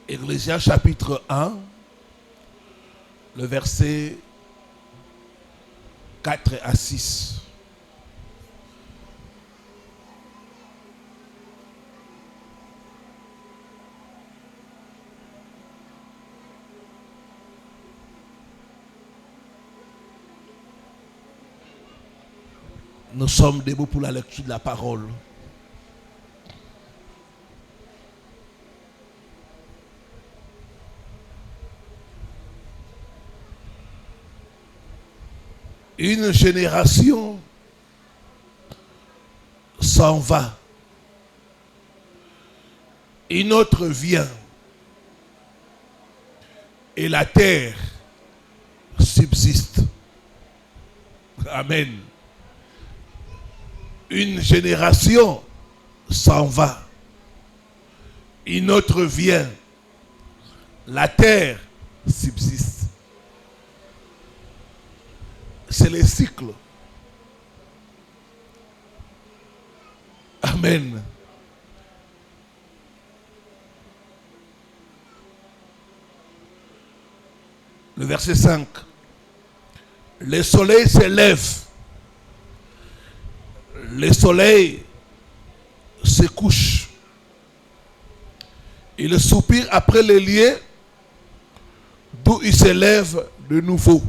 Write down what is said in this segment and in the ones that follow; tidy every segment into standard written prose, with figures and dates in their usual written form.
Ecclésias chapitre 1, le verset 4 à 6. Nous sommes debout pour la lecture de la parole. Une génération s'en va. Une autre vient. Et la terre subsiste. Amen. Une génération s'en va. Une autre vient. La terre subsiste. C'est les cycles. Amen. Le verset 5. Le soleil se lève. Le soleil se couche. Il soupire après les lieux d'où il se lève de nouveau.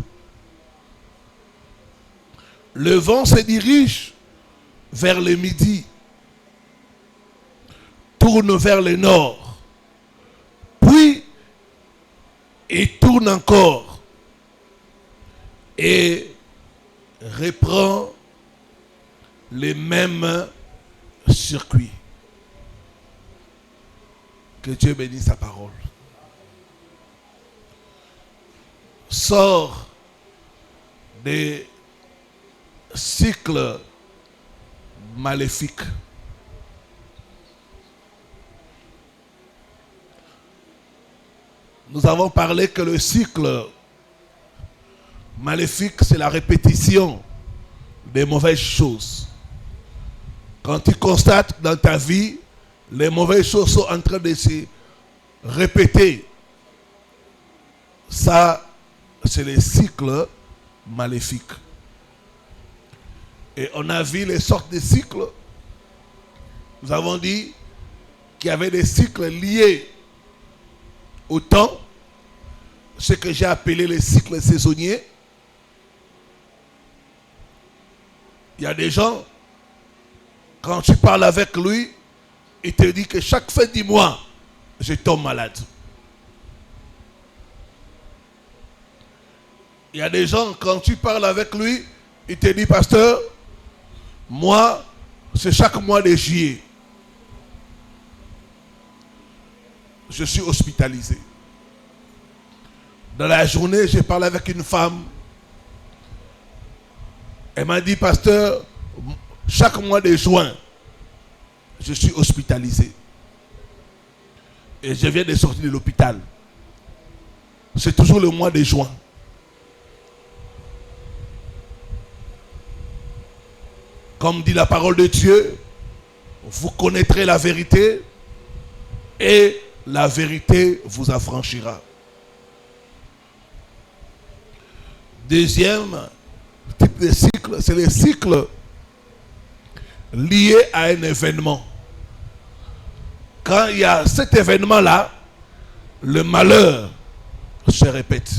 Le vent se dirige vers le midi, tourne vers le nord, puis il tourne encore et reprend les mêmes circuits. Que Dieu bénisse sa parole. Sort des cycles maléfiques. Nous avons parlé que le cycle maléfique, c'est la répétition des mauvaises choses. Quand tu constates dans ta vie, les mauvaises choses sont en train de se répéter. Ça, c'est les cycles maléfiques. Et on a vu les sortes de cycles. Nous avons dit qu'il y avait des cycles liés au temps, ce que j'ai appelé les cycles saisonniers. Il y a des gens, quand tu parles avec lui, il te dit que chaque fin du mois, je tombe malade. Il y a des gens, quand tu parles avec lui, il te dit, pasteur, moi, c'est chaque mois de juillet. Je suis hospitalisé. Dans la journée, j'ai parlé avec une femme. Elle m'a dit, pasteur, chaque mois de juin, je suis hospitalisé. Et je viens de sortir de l'hôpital. C'est toujours le mois de juin. Comme dit la parole de Dieu, vous connaîtrez la vérité et la vérité vous affranchira. Deuxième type de cycle, c'est les cycles liés à un événement. Quand il y a cet événement-là, le malheur se répète.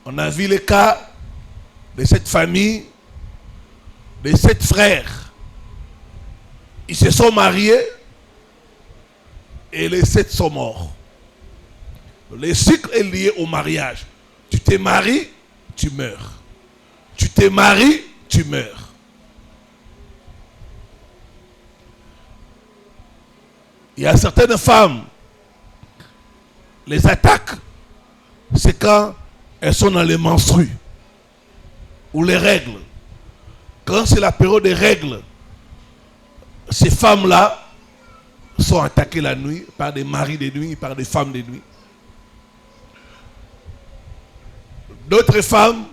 On a vu le cas de cette famille, de 7 frères. Ils se sont mariés et les 7 sont morts. Le cycle est lié au mariage. Tu te maries, tu meurs. Tu te maries, tu meurs. Il y a certaines femmes, les attaques, c'est quand elles sont dans les menstrues ou les règles. Quand c'est la période des règles, ces femmes-là sont attaquées la nuit par des maris de nuit, par des femmes de nuit. D'autres femmes,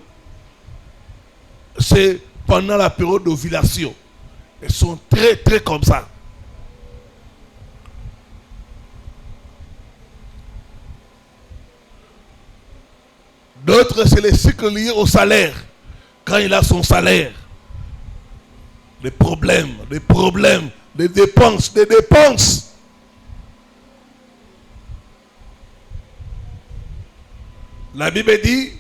c'est pendant la période d'ovulation. Elles sont très comme ça. D'autres, c'est les cycles liés au salaire. Quand il a son salaire, des problèmes, des dépenses. La Bible dit,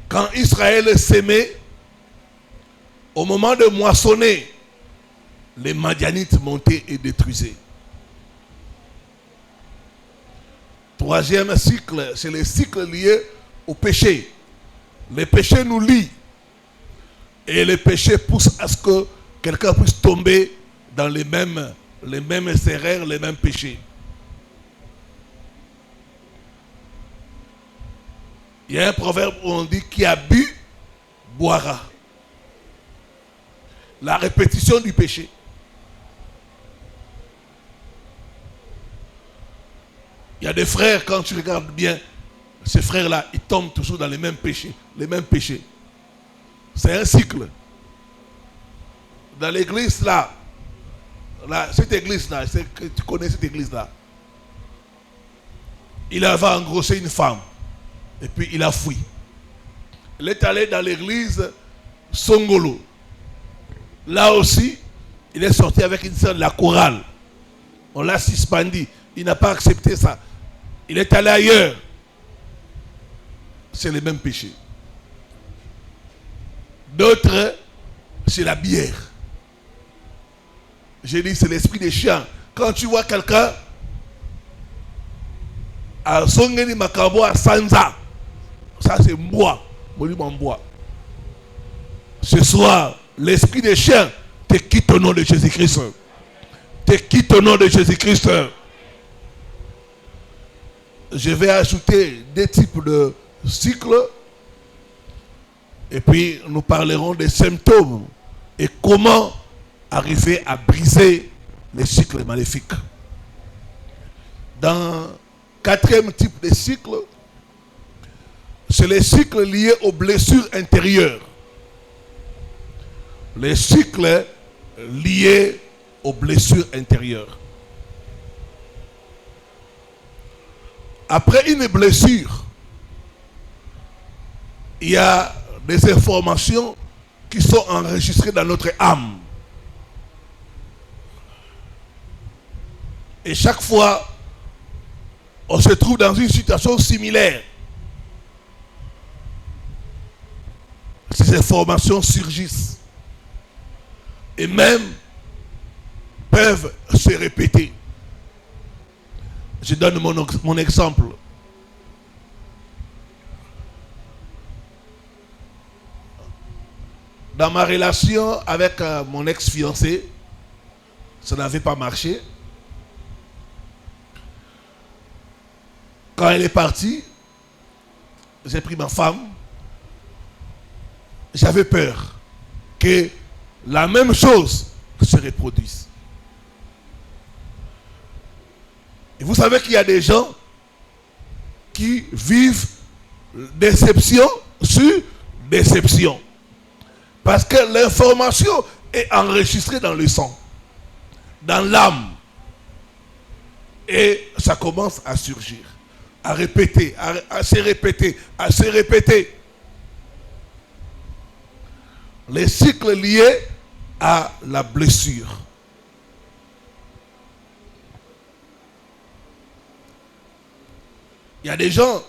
quand Israël s'aimait, au moment de moissonner, les Madianites montaient et détruisaient. Troisième cycle, c'est les cycles liés au péché. Les péchés nous lient. Et les péchés poussent à ce que quelqu'un puisse tomber dans les mêmes erreurs, les mêmes péchés. Il y a un proverbe où on dit qui a bu, boira. La répétition du péché. Il y a des frères, quand tu regardes bien, ces frères-là, ils tombent toujours dans les mêmes péchés. Les mêmes péchés. C'est un cycle. Dans l'église là, cette église-là, tu connais cette église-là. Il avait engrossé une femme. Et puis il a fui. Il est allé dans l'église Songolo. Là aussi, il est sorti avec une sœur de la chorale. On l'a suspendu. Il n'a pas accepté ça. Il est allé ailleurs. C'est les mêmes péchés. D'autres, c'est la bière. J'ai dit, c'est l'esprit des chiens. Quand tu vois quelqu'un à Songeni Makabo à Sanza, ça c'est moi. Bois. Ce soir, l'esprit des chiens te quitte au nom de Jésus-Christ. Te quitte au nom de Jésus-Christ. Je vais ajouter des types de cycles. Et puis nous parlerons des symptômes et comment arriver à briser les cycles maléfiques. Dans quatrième type de cycle, c'est les cycles liés aux blessures intérieures. Les cycles liés aux blessures intérieures. Après une blessure, il y a des informations qui sont enregistrées dans notre âme. Et chaque fois, on se trouve dans une situation similaire. Ces informations surgissent. Et même peuvent se répéter. Je donne mon exemple. Dans ma relation avec mon ex-fiancé, ça n'avait pas marché. Quand elle est partie, j'ai pris ma femme. J'avais peur que la même chose se reproduise. Et vous savez qu'il y a des gens qui vivent déception sur déception. Parce que l'information est enregistrée dans le sang, dans l'âme. Et ça commence à surgir, à répéter, à se répéter, à se répéter. Les cycles liés à la blessure. Il y a des gens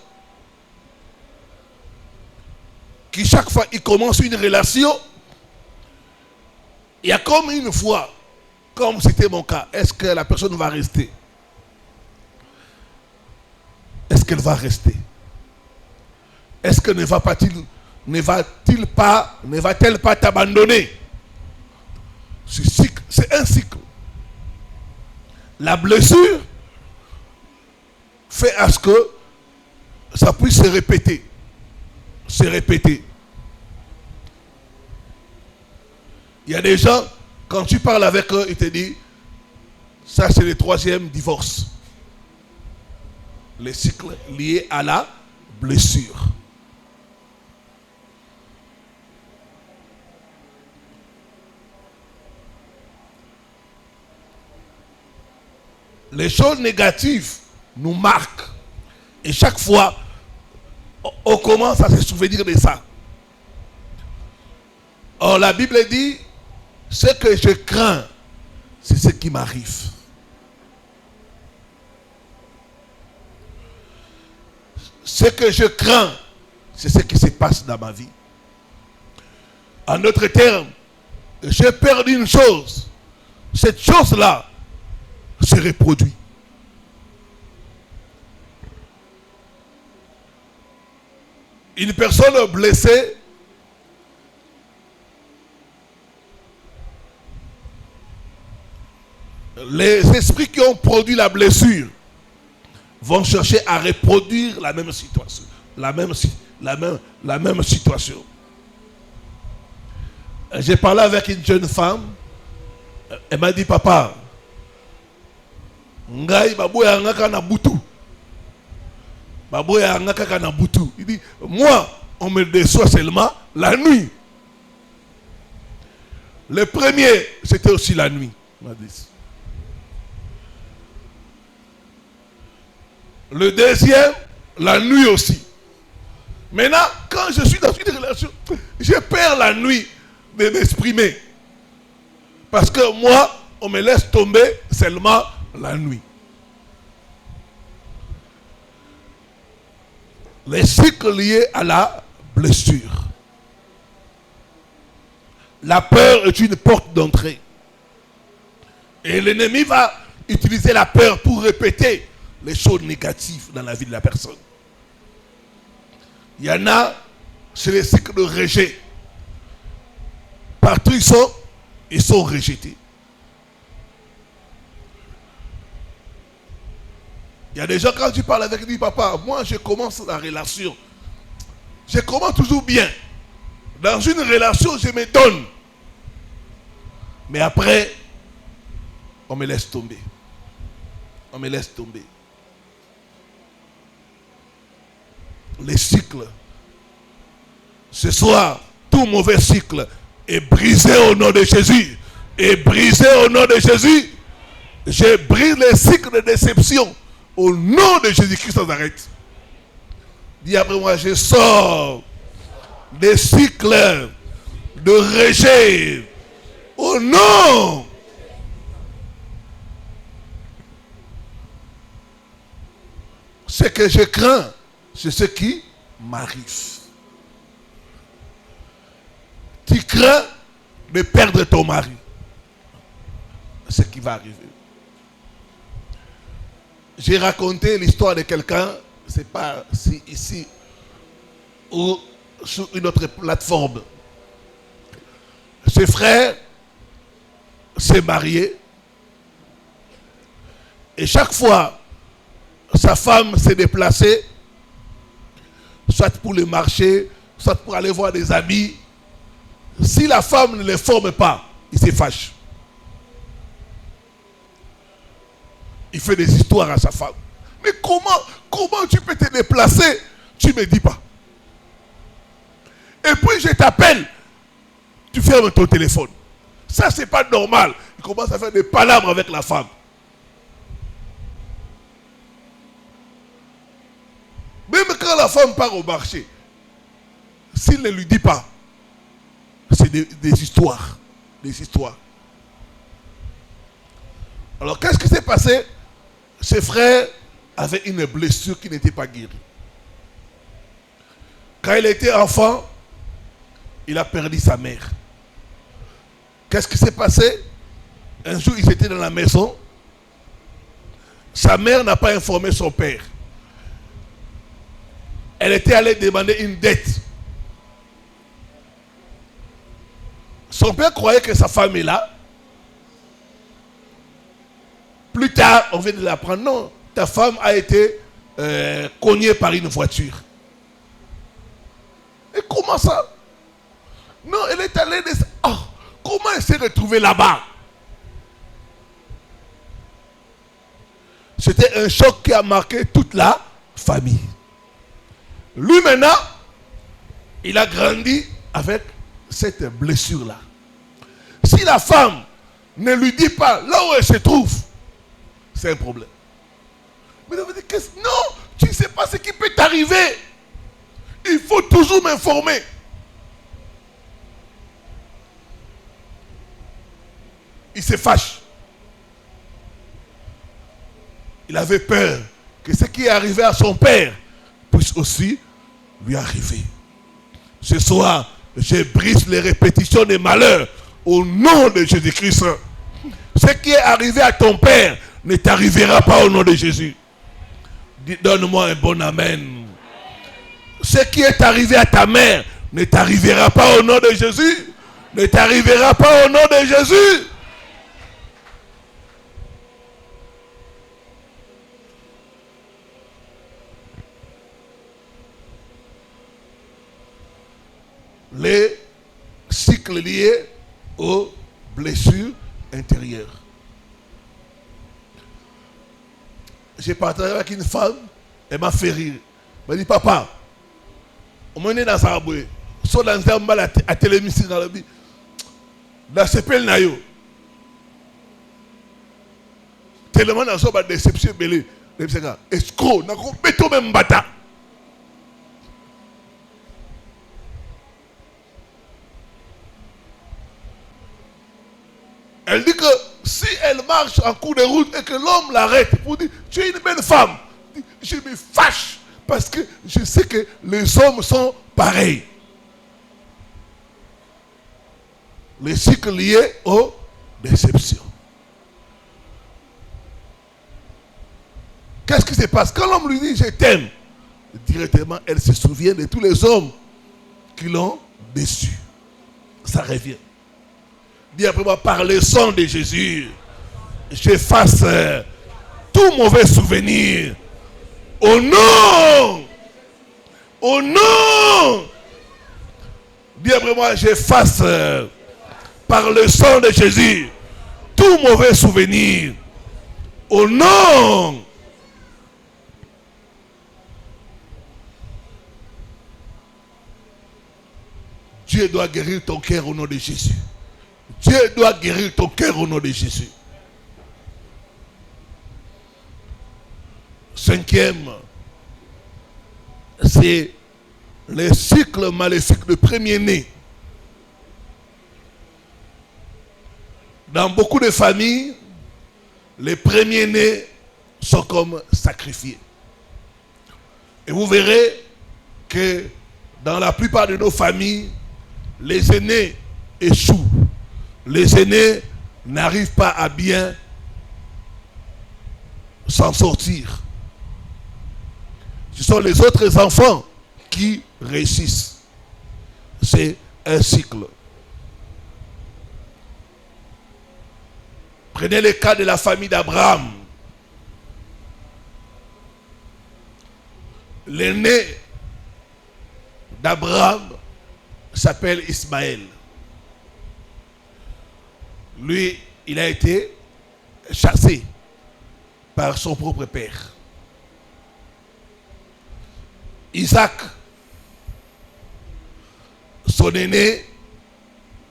qui chaque fois ils commencent une relation, il y a comme une fois, comme c'était mon cas, est-ce que la personne va rester? Est-ce qu'elle va rester? Est-ce que ne va-t-elle pas t'abandonner? C'est un cycle. La blessure fait à ce que ça puisse se répéter. Se répéter. Il y a des gens, quand tu parles avec eux, ils te disent, ça c'est le 3e divorce. Les cycles liés à la blessure. Les choses négatives nous marquent. Et chaque fois, on commence à se souvenir de ça. Or, la Bible dit, ce que je crains, c'est ce qui m'arrive. Ce que je crains, c'est ce qui se passe dans ma vie. En d'autres termes, j'ai perdu une chose. Cette chose-là se reproduit. Une personne blessée les esprits qui ont produit la blessure vont chercher à reproduire la même situation. La même situation. J'ai parlé avec une jeune femme. Elle m'a dit, papa, ngai baboya ngaka na butu. Baboya ngaka na butu. Il dit, moi, on me déçoit seulement la nuit. Le premier, c'était aussi la nuit. Il m'a dit. Le deuxième, la nuit aussi. Maintenant, quand je suis dans une relation, je perds la nuit de m'exprimer. Parce que moi, on me laisse tomber seulement la nuit. Les cycles liés à la blessure. La peur est une porte d'entrée. Et l'ennemi va utiliser la peur pour répéter les choses négatives dans la vie de la personne. Il y en a, c'est les cycles de rejet. Partout ils sont rejetés. Il y a des gens, quand tu parles avec lui, papa, moi je commence la relation. Je commence toujours bien. Dans une relation, je me donne. Mais après, on me laisse tomber. On me laisse tomber. Les cycles. Ce soir, tout mauvais cycle est brisé au nom de Jésus. Et brisé au nom de Jésus. Je brise les cycles de déception au nom de Jésus-Christ de Nazareth. Dis après moi, je sors des cycles de rejet au nom. Ce que je crains, c'est ce qui m'arrive. Tu crains de perdre ton mari. Ce qui va arriver. J'ai raconté l'histoire de quelqu'un, c'est pas ici ou sur une autre plateforme. Ce frère s'est marié et chaque fois sa femme s'est déplacée, soit pour le marché, soit pour aller voir des amis. Si la femme ne les forme pas, il se fâche. Il fait des histoires à sa femme. Mais comment tu peux te déplacer? Tu ne me dis pas. Et puis je t'appelle, tu fermes ton téléphone. Ça, c'est pas normal. Il commence à faire des palabres avec la femme. Même quand la femme part au marché, s'il ne lui dit pas, c'est des histoires. Des histoires. Alors, qu'est-ce qui s'est passé? Ce frère avait une blessure qui n'était pas guérie. Quand il était enfant, il a perdu sa mère. Qu'est-ce qui s'est passé? Un jour, ils étaient dans la maison. Sa mère n'a pas informé son père. Elle était allée demander une dette. Son père croyait que sa femme est là. Plus tard, on vient de l'apprendre. Non, ta femme a été cognée par une voiture. Et comment ça? Non, elle est allée... Oh, comment elle s'est retrouvée là-bas? C'était un choc qui a marqué toute la famille. Lui maintenant, il a grandi avec cette blessure-là. Si la femme ne lui dit pas là où elle se trouve, c'est un problème. Mais on va dire, non, tu ne sais pas ce qui peut t'arriver. Il faut toujours m'informer. Il se fâche. Il avait peur que ce qui est arrivé à son père puisse aussi lui arriver. Ce soir, je brise les répétitions des malheurs au nom de Jésus-Christ. Ce qui est arrivé à ton père ne t'arrivera pas au nom de Jésus. Donne-moi un bon amen. Ce qui est arrivé à ta mère ne t'arrivera pas au nom de Jésus. Ne t'arrivera pas au nom de Jésus. Les cycles liés aux blessures intérieures. J'ai partagé avec une femme, elle m'a fait rire. Elle m'a dit, papa, on m'a dit dans sa bouée, soit dans un mal à télémission dans le vie, dans ce pelle nayo. Tellement dans sa déception, belé, escroc, n'a pas béton même bata. Elle dit que si elle marche en cours de route et que l'homme l'arrête pour dire tu es une belle femme, je me fâche parce que je sais que les hommes sont pareils. Les cycles liés aux déceptions. Qu'est-ce qui se passe? Quand l'homme lui dit je t'aime, directement elle se souvient de tous les hommes qui l'ont déçu. Ça revient. Dis après moi, par le sang de Jésus, j'efface tout mauvais souvenir. Au nom, dis après moi, j'efface par le sang de Jésus tout mauvais souvenir. Au nom. Dieu doit guérir ton cœur au nom de Jésus. Dieu doit guérir ton cœur au nom de Jésus. Cinquième, c'est le cycle maléfique de premier-né. Dans beaucoup de familles, les premiers-nés sont comme sacrifiés. Et vous verrez que dans la plupart de nos familles, les aînés échouent. Les aînés n'arrivent pas à bien s'en sortir. Ce sont les autres enfants qui réussissent. C'est un cycle. Prenez le cas de la famille d'Abraham. L'aîné d'Abraham s'appelle Ismaël. Lui, il a été chassé par son propre père. Isaac, son aîné,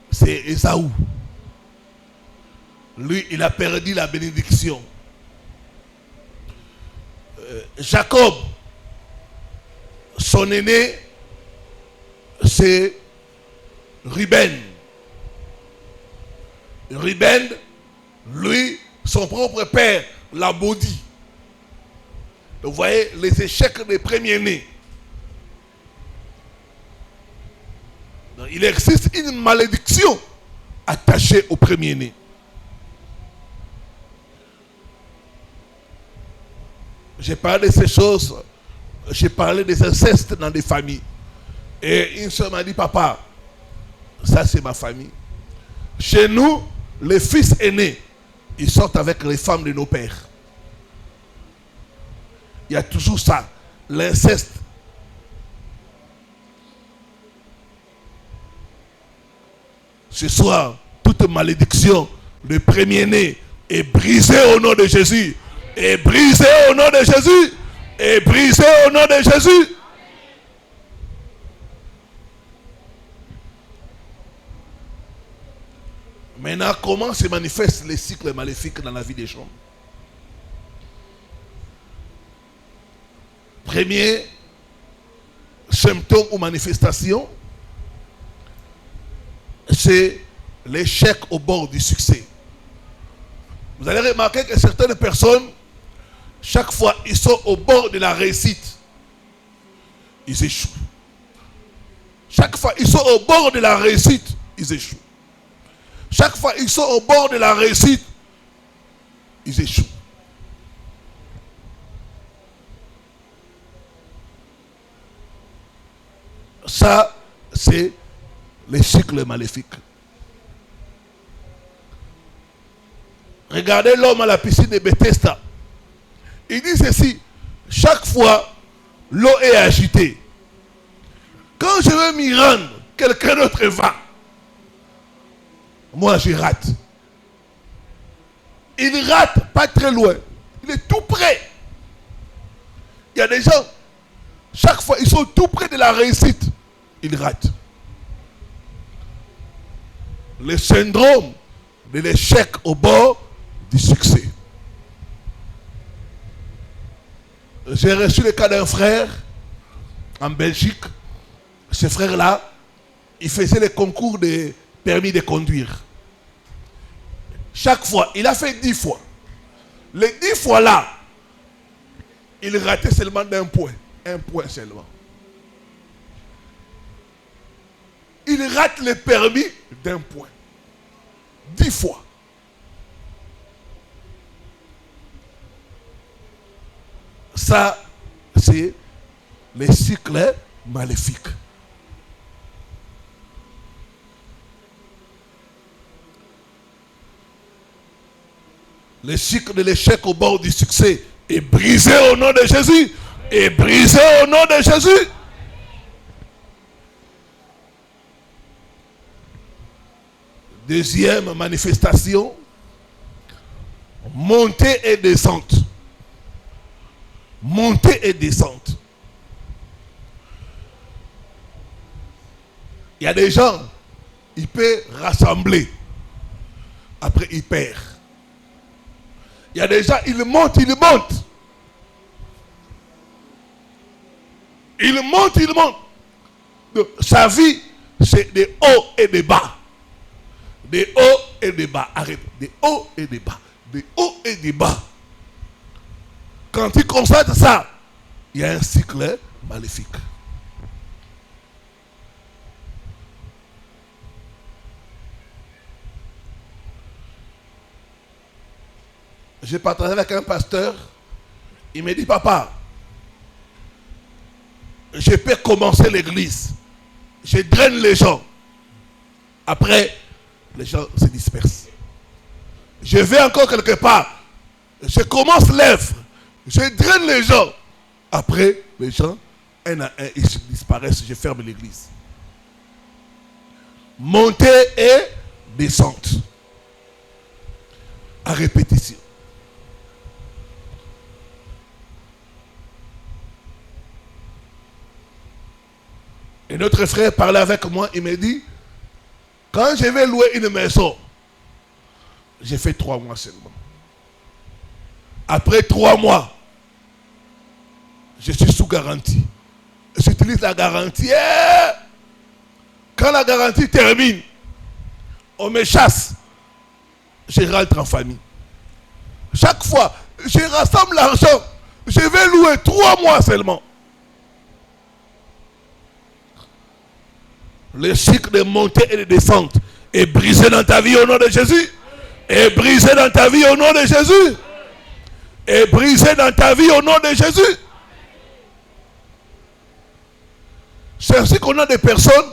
c'est Ésaü. Lui, il a perdu la bénédiction. Jacob, son aîné, c'est Ruben. Ruben, lui, son propre père l'a maudit. Vous voyez les échecs des premiers-nés. Il existe une malédiction attachée au premier-né. J'ai parlé de ces choses, j'ai parlé des incestes dans des familles. Et une soeur m'a dit, papa, ça c'est ma famille. Chez nous, les fils aînés, ils sortent avec les femmes de nos pères. Il y a toujours ça, l'inceste. Ce soir, toute malédiction de premier-né est brisée au nom de Jésus. Est brisée au nom de Jésus. Est brisée au nom de Jésus. Maintenant, comment se manifestent les cycles maléfiques dans la vie des gens? symptôme ou manifestation, c'est l'échec au bord du succès. Vous allez remarquer que certaines personnes, chaque fois ils sont au bord de la réussite, ils échouent. Chaque fois ils sont au bord de la réussite, ils échouent. Chaque fois ils sont au bord de la réussite, ils échouent. Ça, c'est les cycles maléfiques. Regardez l'homme à la piscine de Bethesda. Il dit ceci: chaque fois, l'eau est agitée. Quand je veux m'y rendre, quelqu'un d'autre va. Moi, je rate. Il rate pas très loin. Il est tout près. Il y a des gens, chaque fois, ils sont tout près de la réussite. Ils ratent. Le syndrome de l'échec au bord du succès. J'ai reçu le cas d'un frère en Belgique. Ce frère-là, il faisait les concours de permis de conduire. Chaque fois, il a fait 10 fois. Les 10 fois-là, il ratait seulement d'un point. Un point seulement. Il rate le permis d'un point. 10 fois. Ça, c'est les cycles maléfiques. Le cycle de l'échec au bord du succès est brisé au nom de Jésus. Est brisé au nom de Jésus. Deuxième manifestation, montée et descente. Montée et descente. Il y a des gens, ils peuvent rassembler. Après, ils perdent. Il y a des gens, ils montent, ils montent. Ils montent, ils montent. Donc, sa vie, c'est des hauts et des bas. Des hauts et des bas. Arrête. Des hauts et des bas. Des hauts et des bas. Quand il constate ça, il y a un cycle maléfique. J'ai partagé avec un pasteur. Il me dit: papa, je peux commencer l'église. Je draine les gens. Après, les gens se dispersent. Je vais encore quelque part. Je commence l'œuvre. Je draine les gens. Après, les gens, un à un, ils disparaissent. Je ferme l'église. Montée et descente. À répétition. Et notre frère parlait avec moi. Il me dit: quand je vais louer une maison, j'ai fait 3 mois seulement. Après 3 mois, je suis sous garantie. J'utilise la garantie. Quand la garantie termine, on me chasse. Je rentre en famille. Chaque fois, je rassemble l'argent. Je vais louer 3 mois seulement. Le cycle de montée et de descente est brisé dans ta vie au nom de Jésus. Est brisé dans ta vie au nom de Jésus. Est brisé dans ta vie au nom de Jésus. C'est ainsi qu'on a des personnes,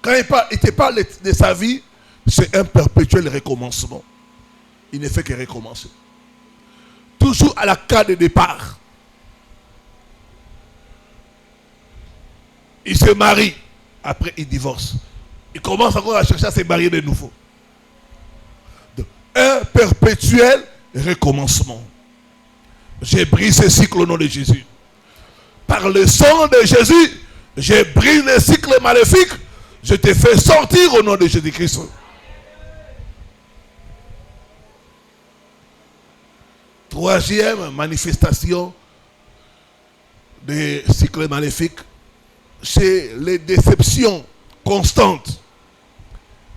quand il te parle de sa vie, c'est un perpétuel recommencement. Il ne fait que recommencer. Toujours à la case de départ. Il se marie. Après, il divorce. Il commence encore à chercher à se marier de nouveau. Donc, un perpétuel recommencement. J'ai brisé ce cycle au nom de Jésus. Par le sang de Jésus, j'ai brisé le cycle maléfique. Je te fais sortir au nom de Jésus-Christ. Troisième manifestation des cycles maléfiques, c'est les déceptions constantes.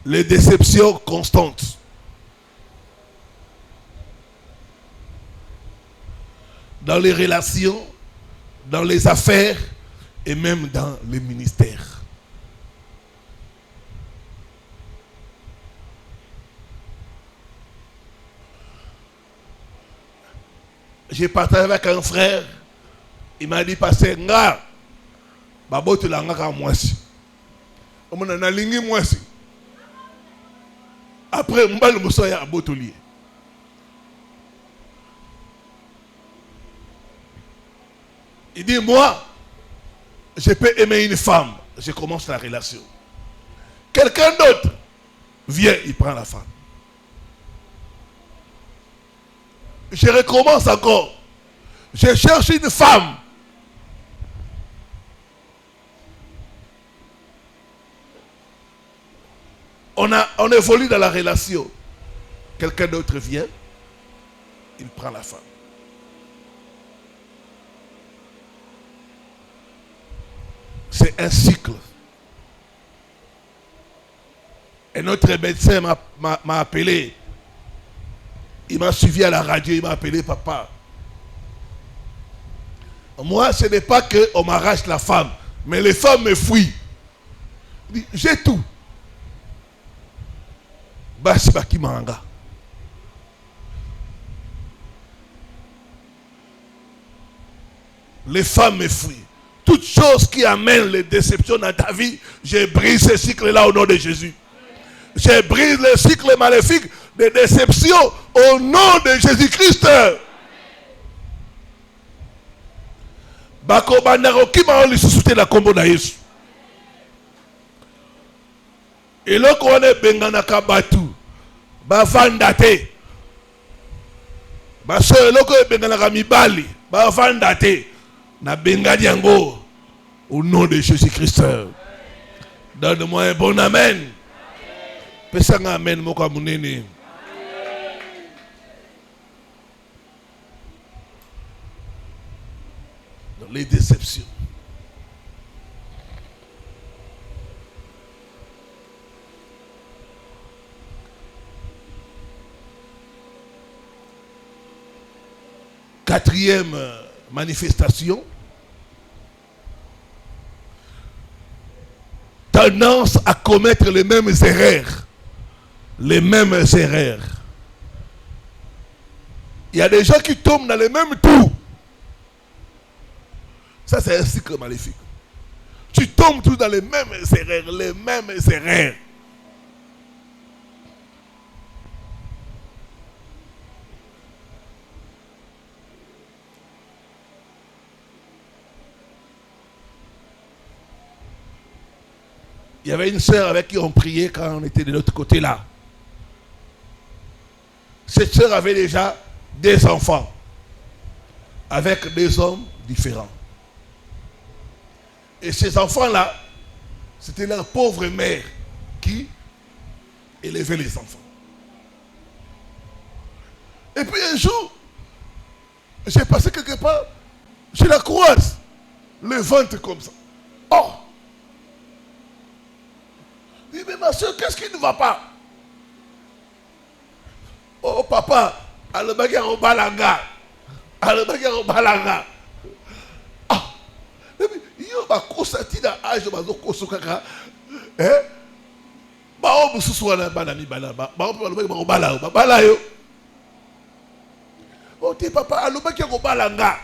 Les déceptions constantes. Dans les relations, dans les affaires et même dans les ministères. J'ai partagé avec un frère, il m'a dit, pasteur, nga, babote la nga ka mwasi. On a lingi mwasi. Après, mbal muso ya abotolier. Il dit, moi, je peux aimer une femme. Je commence la relation. Quelqu'un d'autre vient, il prend la femme. Je recommence encore. Je cherche une femme. On évolue dans la relation. Quelqu'un d'autre vient, il prend la femme. C'est un cycle. Et notre médecin m'a appelé. Il m'a suivi à la radio, il m'a appelé papa. Moi, ce n'est pas qu'on m'arrache la femme, mais les femmes me fuient. J'ai tout. Baki manga. Les femmes me fuient. Toute chose qui amène les déceptions dans ta vie, je brise ce cycle-là au nom de Jésus. Je brise le cycle maléfique de déception au nom de Jésus-Christ. Bako bandaro ki ma oli susute la kombo na Yesu. Eloko wane bengana ka batu. Ba vanda te. Ba so eloko bengana ka mibali. Ba vanda te. Na bengadi yango au nom de Jésus-Christ. Donne-moi un bon amen. Pesanga amen moko munene. Dans les déceptions. Quatrième manifestation. Tendance à commettre les mêmes erreurs. Les mêmes erreurs. Il y a des gens qui tombent dans les mêmes trous. Ça, c'est un cycle maléfique. Tu tombes tous dans les mêmes erreurs, les mêmes erreurs. Il y avait une sœur avec qui on priait quand on était de l'autre côté là. Cette sœur avait déjà des enfants avec des hommes différents. Et ces enfants-là, c'était leur pauvre mère qui élevait les enfants. Et puis un jour, j'ai passé quelque part, je la croise, le ventre comme ça. Oh! Je dis, mais ma soeur, qu'est-ce qui ne va pas? Oh papa, le bagarre au balanga. Le bagarre au balanga. Ah! Yo ba kosati na âge bazo kosokaka. Ba o mususu wana bana mi bana ba o ba bala ba bala yo. O te papa le bagarre au balanga.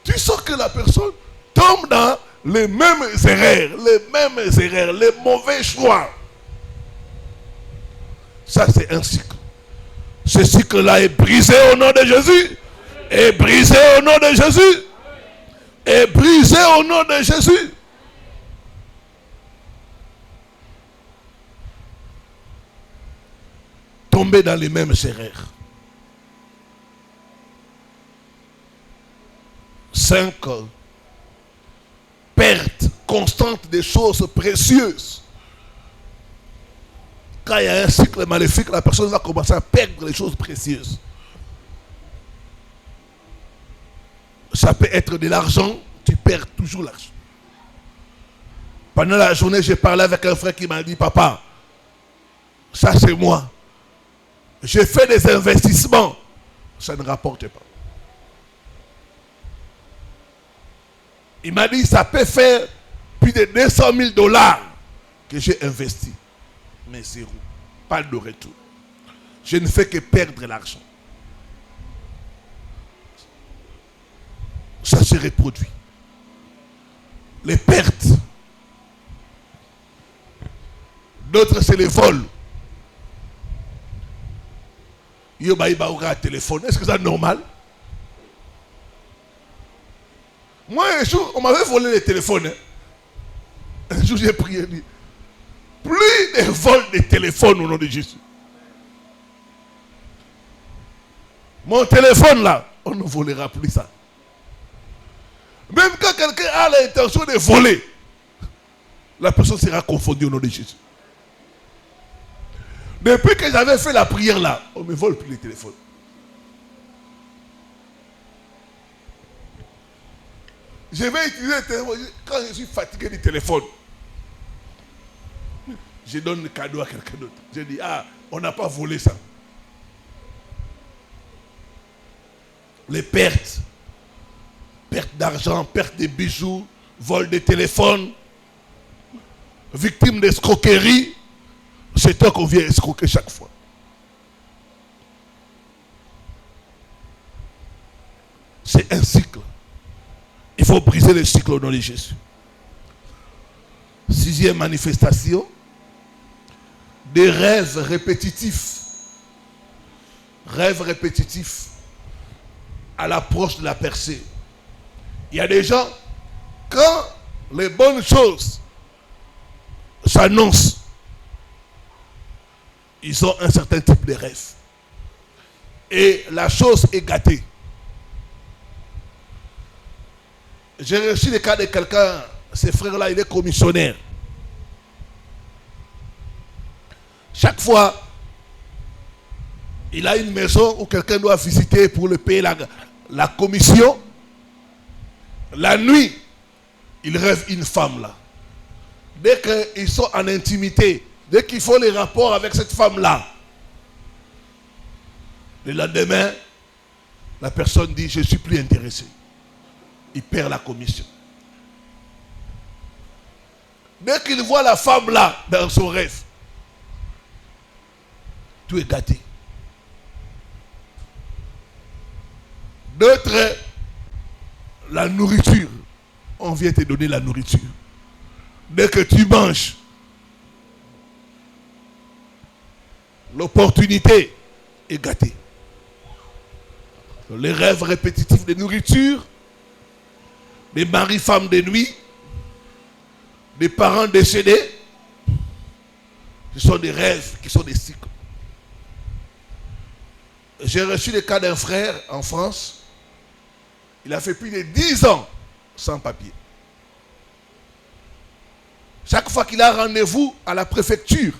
Tu sens que la personne tombe dans les mêmes erreurs, les mauvais choix. Ça, c'est un cycle. Ce cycle-là est brisé au nom de Jésus. Est brisé au nom de Jésus. Est brisé au nom de Jésus. Tomber dans les mêmes erreurs. 5. Perte constante des choses précieuses. Quand il y a un cycle maléfique, la personne va commencer à perdre les choses précieuses. Ça peut être de l'argent, tu perds toujours l'argent. Pendant la journée, j'ai parlé avec un frère qui m'a dit, papa, ça c'est moi. J'ai fait des investissements, ça ne rapporte pas. Il m'a dit, ça peut faire plus de 200 000 $ que j'ai investi. Mais zéro, pas de retour. Je ne fais que perdre l'argent. Ça se reproduit. Les pertes. D'autres, c'est les vols. Yo ba un téléphone. Est-ce que c'est normal? Moi, un jour, on m'avait volé les téléphones. Un jour, j'ai prié. Plus de vols de téléphone au nom de Jésus. Mon téléphone là, on ne volera plus ça. Même quand quelqu'un a l'intention de voler, la personne sera confondue au nom de Jésus. Depuis que j'avais fait la prière là, on ne me vole plus les téléphones. Je vais utiliser le téléphone quand je suis fatigué du téléphone. Je donne le cadeau à quelqu'un d'autre. Je dis, ah, on n'a pas volé ça. Les pertes. Perte d'argent, perte de bijoux, vol de téléphone, victime d'escroquerie. C'est toi qu'on vient escroquer chaque fois. C'est un cycle. Il faut briser le cycle au nom de Jésus. 6e manifestation, des rêves répétitifs. Rêves répétitifs à l'approche de la percée. Il y a des gens, quand les bonnes choses s'annoncent, ils ont un certain type de rêve. Et la chose est gâtée. J'ai reçu le cas de quelqu'un, ce frère-là, il est commissionnaire. Chaque fois, il a une maison où quelqu'un doit visiter pour le payer la commission. La nuit, il rêve une femme là. Dès qu'ils sont en intimité, dès qu'ils font les rapports avec cette femme-là, le lendemain, la personne dit, je ne suis plus intéressé. Il perd la commission. Dès qu'il voit la femme là, dans son rêve, tout est gâté. D'autres, la nourriture. On vient te donner la nourriture. Dès que tu manges, l'opportunité est gâtée. Les rêves répétitifs de nourriture, des maris-femmes de nuit, des parents décédés, ce sont des rêves qui sont des cycles. J'ai reçu le cas d'un frère en France. Il a fait plus de 10 ans sans papier. Chaque fois qu'il a rendez-vous à la préfecture,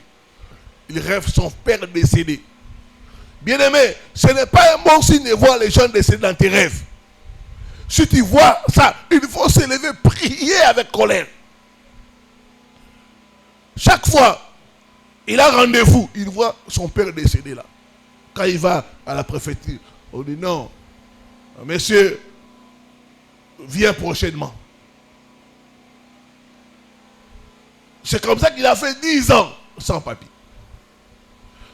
il rêve son père décédé. Bien-aimé, ce n'est pas un bon signe de voir les gens décédés dans tes rêves. Si tu vois ça, il faut se lever, prier avec colère. Chaque fois, il a rendez-vous, il voit son père décédé là. Quand il va à la préfecture, on dit non, monsieur, viens prochainement. C'est comme ça qu'il a fait 10 ans sans papier.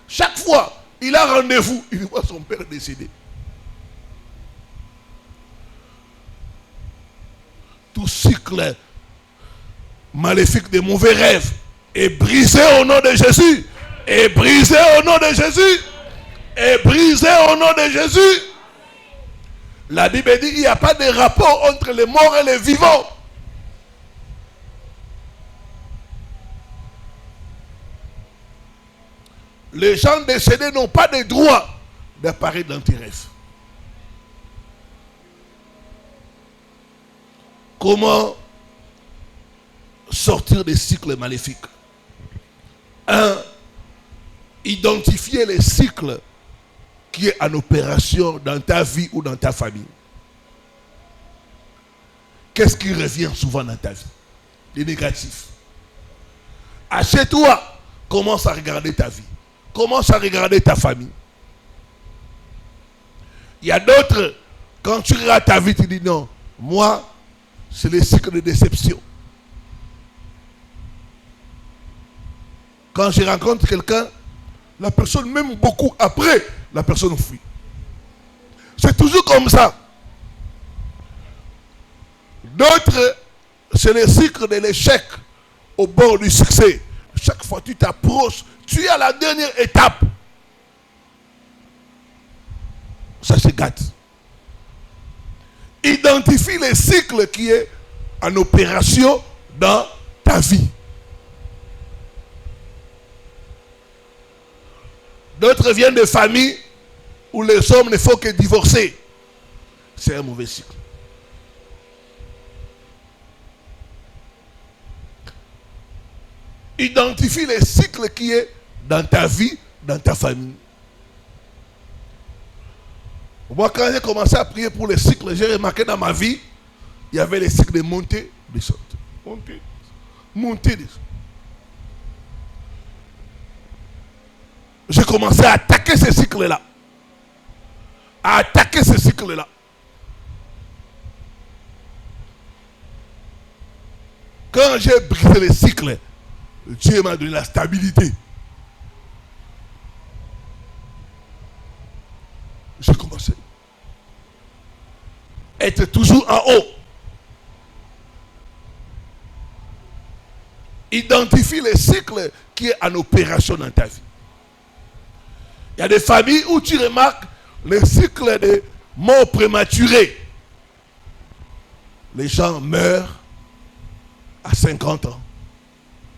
Chaque fois, il a rendez-vous, il voit son père décédé. Tout cycle maléfique de mauvais rêves est brisé au nom de Jésus. Est brisé au nom de Jésus. Est brisé au nom de Jésus. La Bible dit qu'il n'y a pas de rapport entre les morts et les vivants. Les gens décédés n'ont pas de droit d'apparaître dans tes rêves. Comment sortir des cycles maléfiques? 1. Identifier les cycles qui est en opération dans ta vie ou dans ta famille. qu'est-ce qui revient souvent dans ta vie? Les négatifs. Assieds-toi, commence à regarder ta vie. Commence à regarder ta famille. Il y a d'autres, quand tu regardes ta vie, tu dis non, moi, c'est le cycle de déception. Quand je rencontre quelqu'un, la personne m'aime beaucoup. Après, la personne fuit. C'est toujours comme ça. D'autres, c'est le cycle de l'échec au bord du succès. Chaque fois que tu t'approches, tu es à la dernière étape. Ça se gâte. Identifie le cycle qui est en opération dans ta vie. D'autres viennent de familles où les hommes ne font que divorcer. C'est un mauvais cycle. Identifie le cycle qui est dans ta vie, dans ta famille. Moi, quand j'ai commencé à prier pour les cycles, j'ai remarqué dans ma vie, il y avait les cycles de montée, descente. Montée, montée, descente. J'ai commencé à attaquer ces cycles-là. À attaquer ces cycles-là. Quand j'ai brisé les cycles, Dieu m'a donné la stabilité. J'ai commencé à être toujours en haut. Identifie les cycles qui est en opération dans ta vie. Il y a des familles où tu remarques le cycle de mort prématurée. Les gens meurent à 50 ans,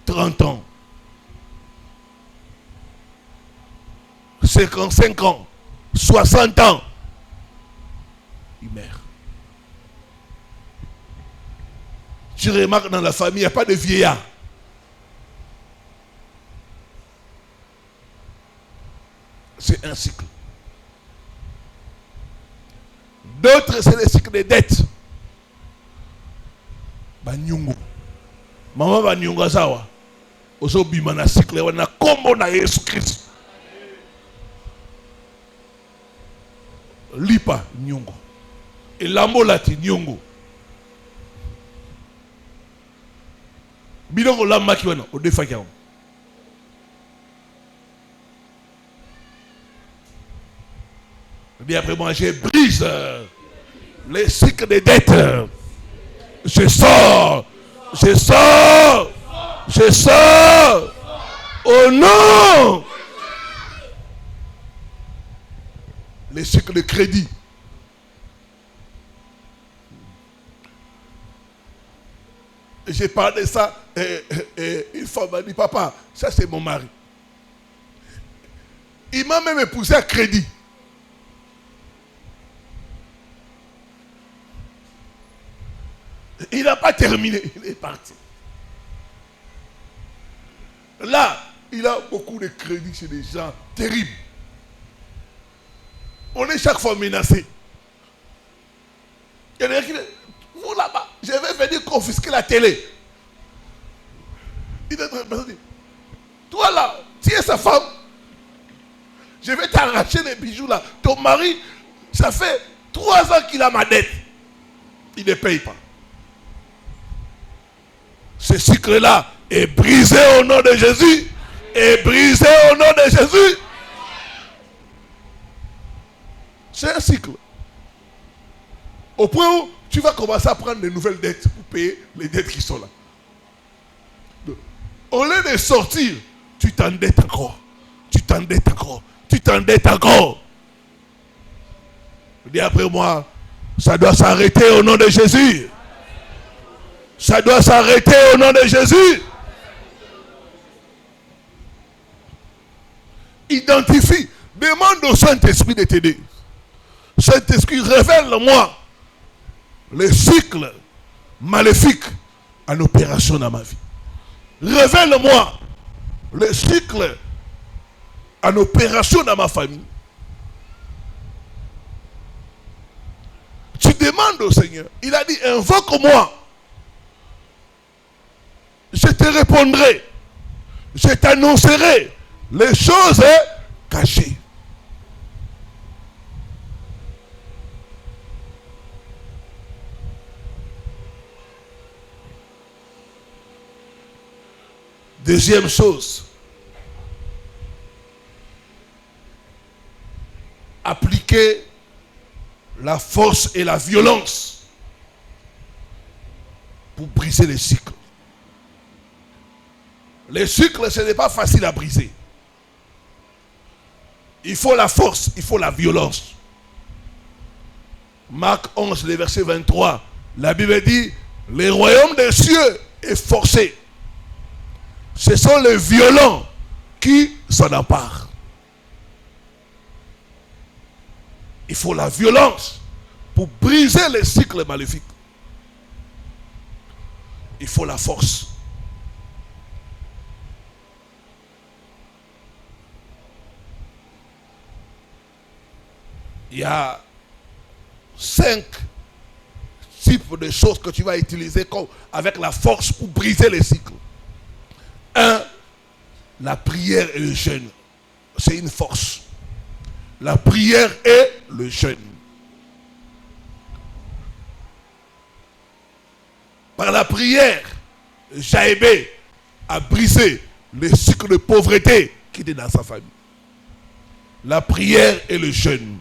30 ans, 55 ans, 60 ans. Ils meurent. Tu remarques dans la famille, il n'y a pas de vieillard. C'est un cycle. D'autres, c'est le cycle des dettes. Banyungu. Maman banyungu sawa. Oso bima na cycle wana kombo na Yesu Christ. Lipa nyungu. Elambo lati nyungu. Bilongo lamba ki wana odefa ki. Bien après moi, je brise les cycles des dettes. Je sors. Je sors. Je sors. Oh non. Les cycles de crédit. J'ai parlé de ça et une femme m'a dit, papa, ça c'est mon mari. Il m'a même épousé à crédit. Il n'a pas terminé, il est parti. Là, il a beaucoup de crédits chez des gens terribles. On est chaque fois menacé. Il y a des gens qui disent, vous là-bas, je vais venir confisquer la télé. Il est en train de dire, toi là, tu es sa femme. Je vais t'arracher les bijoux là. Ton mari, ça fait 3 ans qu'il a ma dette. Il ne paye pas. Ce cycle-là est brisé au nom de Jésus. Est brisé au nom de Jésus. C'est un cycle. Au point où tu vas commencer à prendre de nouvelles dettes pour payer les dettes qui sont là. Donc, au lieu de sortir, tu t'endettes encore. Tu t'endettes encore. Tu t'endettes encore. Dis après moi, ça doit s'arrêter au nom de Jésus. Ça doit s'arrêter au nom de Jésus. Identifie. Demande au Saint-Esprit de t'aider. Saint-Esprit, révèle-moi les cycles maléfiques en opération dans ma vie. Révèle-moi les cycles en opération dans ma famille. Tu demande au Seigneur. Il a dit, invoque-moi. Je te répondrai. Je t'annoncerai les choses cachées. Deuxième chose, appliquer la force et la violence pour briser les cycles. Les cycles, ce n'est pas facile à briser. Il faut la force, il faut la violence. Marc 11, le verset 23, la Bible dit, le royaume des cieux est forcé. Ce sont les violents qui s'en emparent. Il faut la violence pour briser les cycles maléfiques. Il faut la force. Il y a 5 types de choses que tu vas utiliser avec la force pour briser les cycles. 1. La prière et le jeûne. C'est une force. La prière et le jeûne. Par la prière, Jaébé a brisé le cycle de pauvreté qui était dans sa famille. La prière et le jeûne.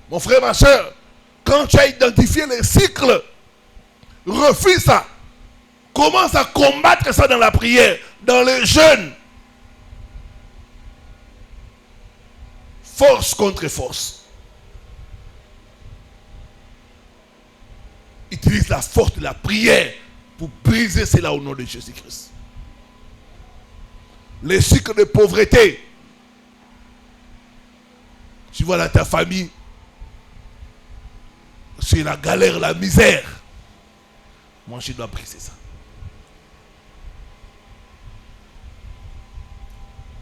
Mon frère, ma soeur, quand tu as identifié les cycles, refuse ça. Commence à combattre ça dans la prière, dans le jeûne. Force contre force. Utilise la force de la prière pour briser cela au nom de Jésus-Christ. Les cycles de pauvreté. Tu vois dans ta famille, c'est la galère, la misère. Moi, je dois briser ça.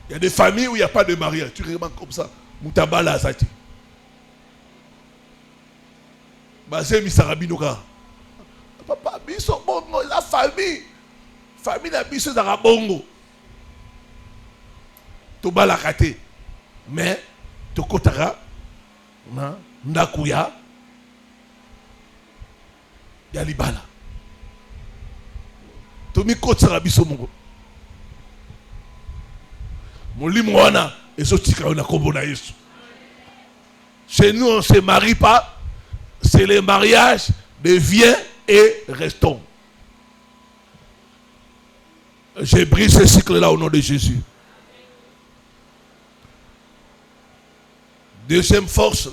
Il y a des familles où il n'y a pas de mariage. Tu remarques comme ça. Moutabala Zati. Basé Misarabinoka. Papa, biso bongo, la famille. Famille la biso Zarabongo. Tobala kate. Mais, Tokotara, Ndakuya, Yalibala. Tomi Kotsara biso mongo. Chez nous, on ne se marie pas. C'est le mariage de viens et restons. J'ai brisé ce cycle-là au nom de Jésus. Deuxième force,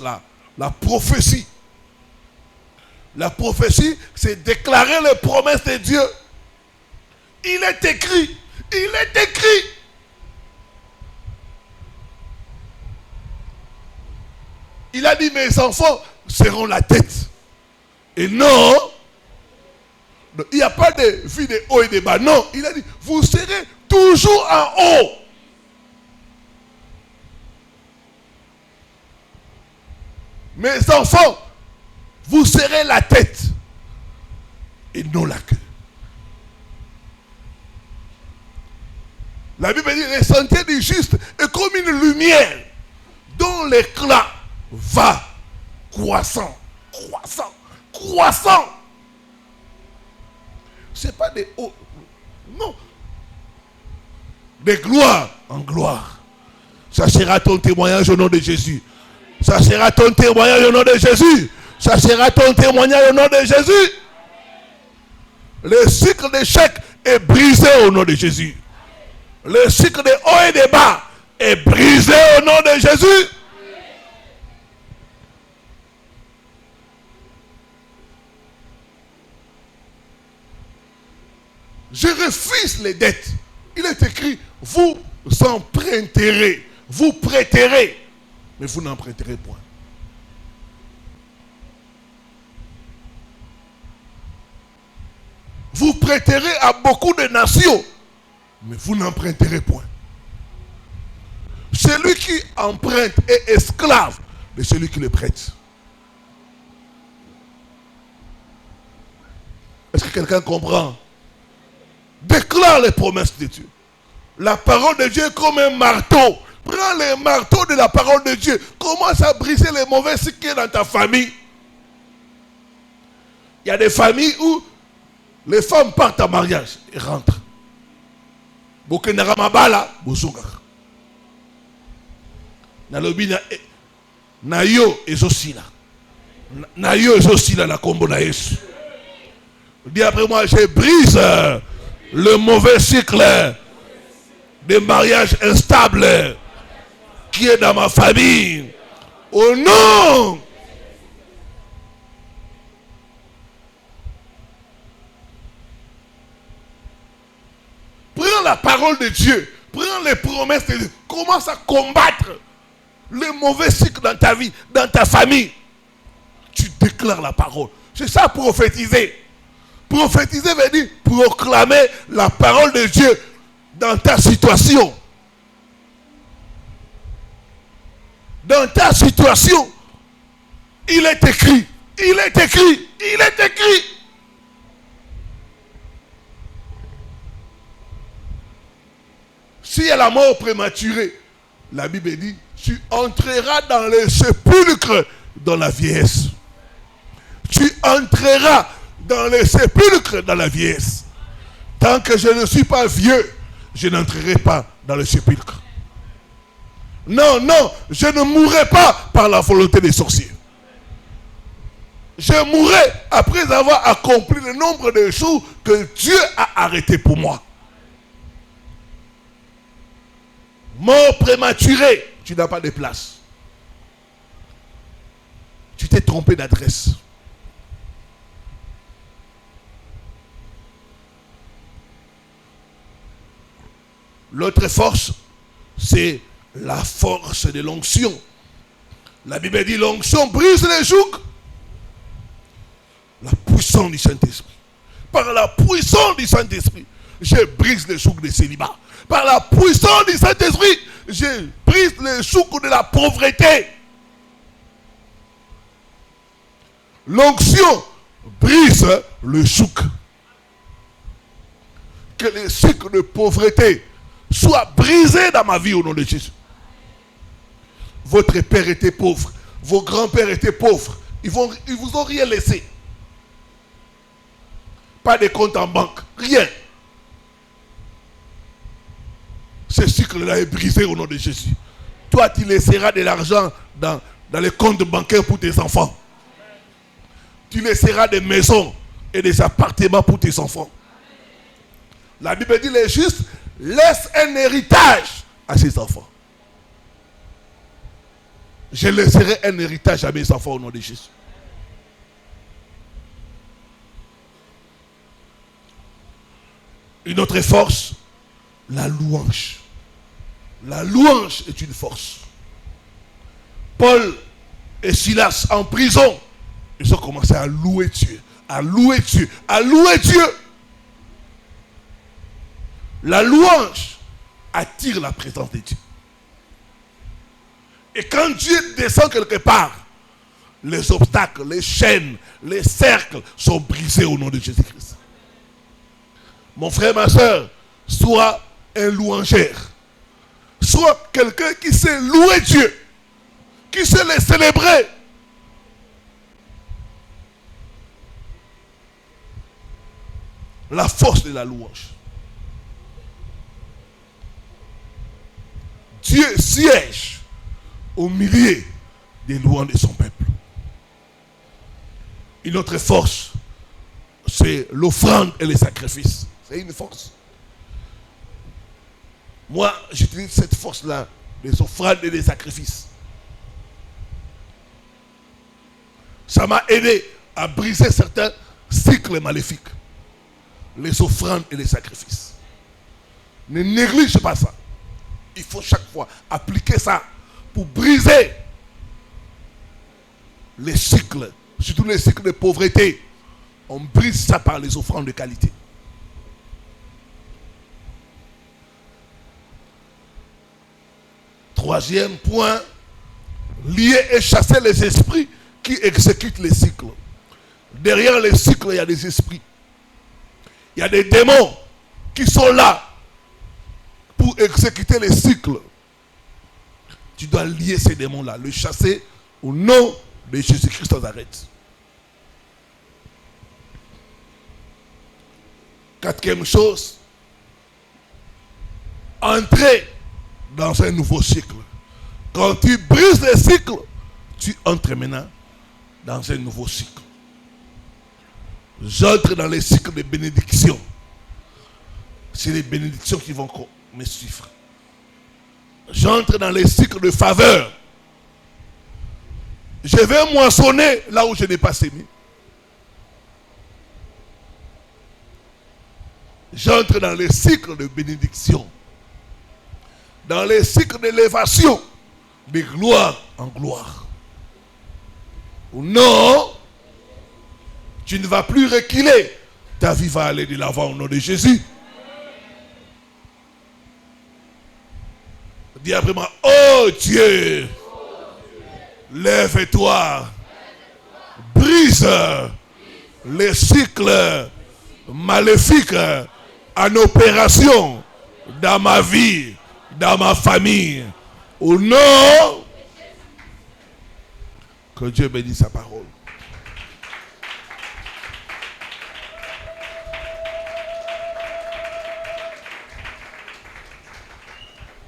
la prophétie. La prophétie, c'est déclarer les promesses de Dieu. Il est écrit. Il est écrit. Il a dit, mes enfants seront la tête. Et non, il n'y a pas de vie de haut et de bas. Non, il a dit, vous serez toujours en haut. Mes enfants, vous serez la tête et non la queue. La Bible dit, le sentier du juste est comme une lumière dont l'éclat va croissant, croissant, croissant. C'est pas des hauts, non. De gloire en gloire. Ça sera ton témoignage au nom de Jésus. Ça sera ton témoignage au nom de Jésus. Ça sera ton témoignage au nom de Jésus. Le cycle d'échec est brisé au nom de Jésus. Le cycle de haut et de bas est brisé au nom de Jésus. Je refuse les dettes. Il est écrit, vous emprunterez, vous prêterez, mais vous n'emprunterez point. Vous prêterez à beaucoup de nations, mais vous n'emprunterez point. Celui qui emprunte est esclave de celui qui le prête. Est-ce que quelqu'un comprend? Déclare les promesses de Dieu. La parole de Dieu est comme un marteau. Prends les marteaux de la parole de Dieu. Commence à briser les mauvais cycles dans ta famille. Il y a des familles où les femmes partent en mariage et rentrent. Bokenara mabala, bosunga. Nalobi na yo ezosila. Na yo ezosila na kombo na Yesu. Dis après moi, je brise le mauvais cycle de mariage instable qui est dans ma famille. Au nom prends la parole de Dieu, prends les promesses de Dieu, commence à combattre le mauvais cycle dans ta vie, dans ta famille. Tu déclares la parole. C'est ça, prophétiser. Prophétiser veut dire proclamer la parole de Dieu dans ta situation. Dans ta situation, il est écrit, il est écrit, il est écrit. S'il y a la mort prématurée, la Bible dit, tu entreras dans le sépulcre dans la vieillesse. Tu entreras dans le sépulcre dans la vieillesse. Tant que je ne suis pas vieux, je n'entrerai pas dans le sépulcre. Non, non, je ne mourrai pas par la volonté des sorciers. Je mourrai après avoir accompli le nombre de jours que Dieu a arrêté pour moi. Mort prématurée, tu n'as pas de place. Tu t'es trompé d'adresse. L'autre force, c'est la force de l'onction. La Bible dit l'onction brise les jougs. La puissance du Saint-Esprit. Par la puissance du Saint-Esprit, je brise les jougs de célibat. Par la puissance du Saint-Esprit, je brise les jougs de la pauvreté. L'onction brise le joug. Que les cycles de pauvreté soient brisés dans ma vie au nom de Jésus. Votre père était pauvre, vos grands-pères étaient pauvres, ils vous ont rien laissé. Pas de compte en banque, rien. Ce cycle-là est brisé au nom de Jésus. Toi, tu laisseras de l'argent dans les comptes bancaires pour tes enfants. Tu laisseras des maisons et des appartements pour tes enfants. La Bible dit les justes laissent un héritage à ses enfants. Je laisserai un héritage à mes enfants au nom de Jésus. Une autre force, la louange. La louange est une force. Paul et Silas en prison, ils ont commencé à louer Dieu, à louer Dieu, à louer Dieu. La louange attire la présence de Dieu. Et quand Dieu descend quelque part, les obstacles, les chaînes, les cercles sont brisés au nom de Jésus-Christ. Mon frère, ma soeur, sois un louangeur. Sois quelqu'un qui sait louer Dieu, qui sait les célébrer. La force de la louange. Dieu siège au milieu des louanges de son peuple. Une autre force, c'est l'offrande et les sacrifices. C'est une force. Moi, j'utilise cette force-là, les offrandes et les sacrifices. Ça m'a aidé à briser certains cycles maléfiques. Les offrandes et les sacrifices. Ne néglige pas ça. Il faut chaque fois appliquer ça pour briser les cycles, surtout les cycles de pauvreté. On brise ça par les offrandes de qualité. Troisième point, lier et chasser les esprits qui exécutent les cycles. Derrière les cycles, il y a des esprits. Il y a des démons qui sont là pour exécuter les cycles. Tu dois lier ces démons-là, le chasser au nom de Jésus-Christ de Nazareth. Quatrième chose, entrer dans un nouveau cycle. Quand tu brises les cycles, tu entres maintenant dans un nouveau cycle. J'entre dans les cycles de bénédiction. C'est les bénédictions qui vont me suivre. J'entre dans les cycles de faveur. Je vais moissonner là où je n'ai pas sémé. J'entre dans les cycles de bénédiction. Dans les cycles d'élévation. De gloire en gloire. Non, tu ne vas plus reculer. Ta vie va aller de l'avant au nom de Jésus. Dis après moi, oh Dieu, lève-toi, brise les cycles maléfiques en opération dans ma vie, dans ma famille. Au nom, que Dieu bénisse sa parole.